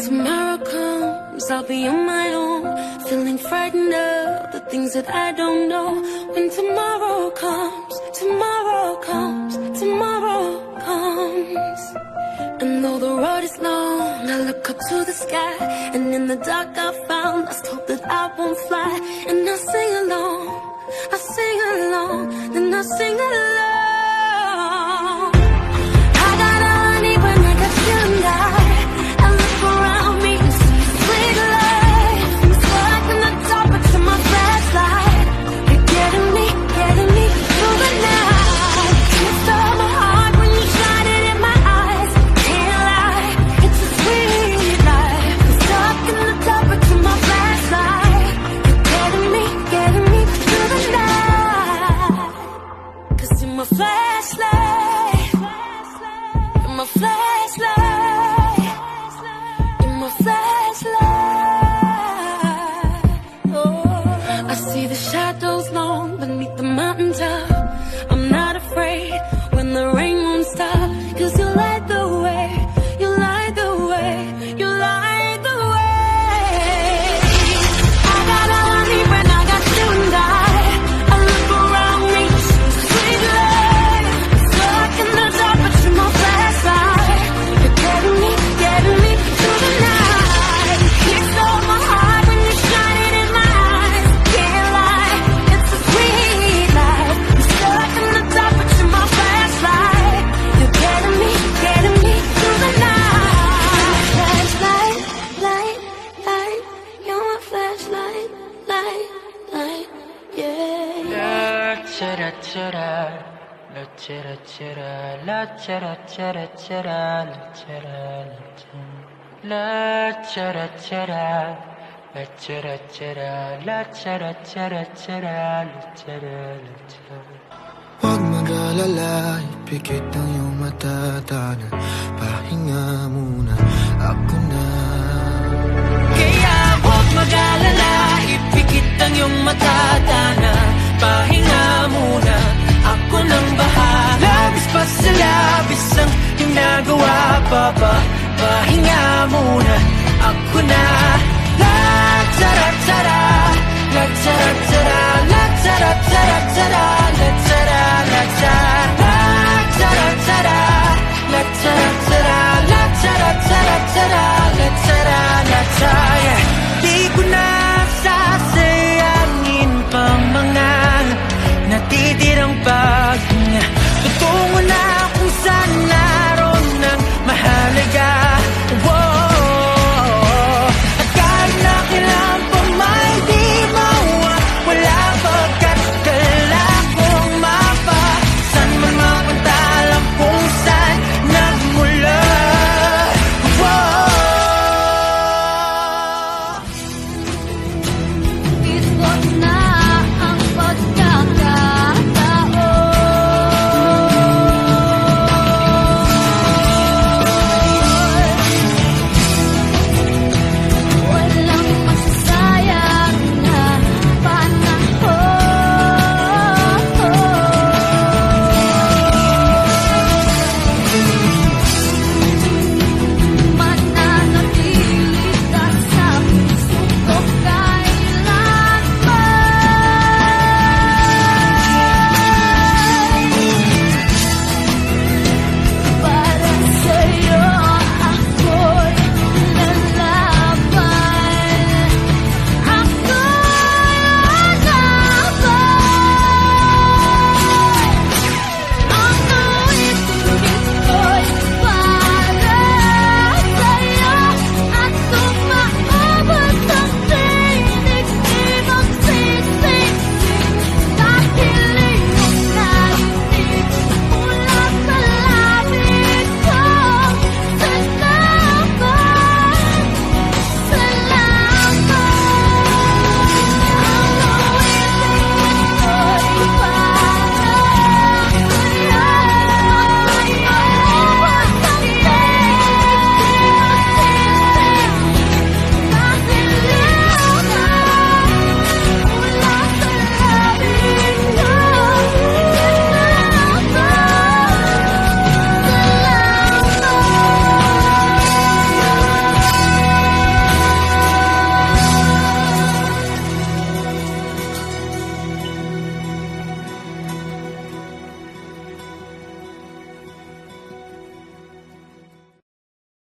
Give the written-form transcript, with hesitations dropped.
tomorrow comes, I'll be on my own, feeling frightened of the things that I don't know. When tomorrow comes, tomorrow comes, tomorrow comes. And though the road is long, I look up to the sky, and in the dark I found lost hope that I won't fly. And I sing along, I sing along, then I sing along. I got all I need when I got you and I look around me and see sweet life. I'm stuck in the dark, but you're my flashlight. You're getting me through the night. You stole my heart when you shine it in my eyes. Can't lie, it's a sweet life. I'm stuck in the dark, but you're my flashlight. You're getting me through the night. 'Cause you're my flashlight. You're my flashlight. You're my flashlight. Oh, I see the shadows long beneath the mountaintop. I'm not afraid when the rain won't stop. 'Cause you light the way, you light the way, you light the way. I got all I need when I got you and I look around me, see sweet life. Stuck in the dark, but you're my flashlight. You're getting me through the night. You stole my heart when you shine it in my eyes. Can't lie, it's a sweet life. I'm stuck in the dark, but you're my flashlight. You're getting me through the night. Flashlight, light, light. You're my flashlight, light, light, yeah. La chara chara, la chara chara, la chara chara chara, la chara la chara chara, la chara chara, la chara chara chara, la chara la chara. Huwag mag-alala, ipikit ang iyong mata, tanan. Pahinga muna, ako na. Kaya huwag mag-alala, ipikit ang iyong mata, tana. Pahinga muna, ako nang bahala. Labis pa sa labis ang ginagawa pa ba? Pahinga muna, ako na.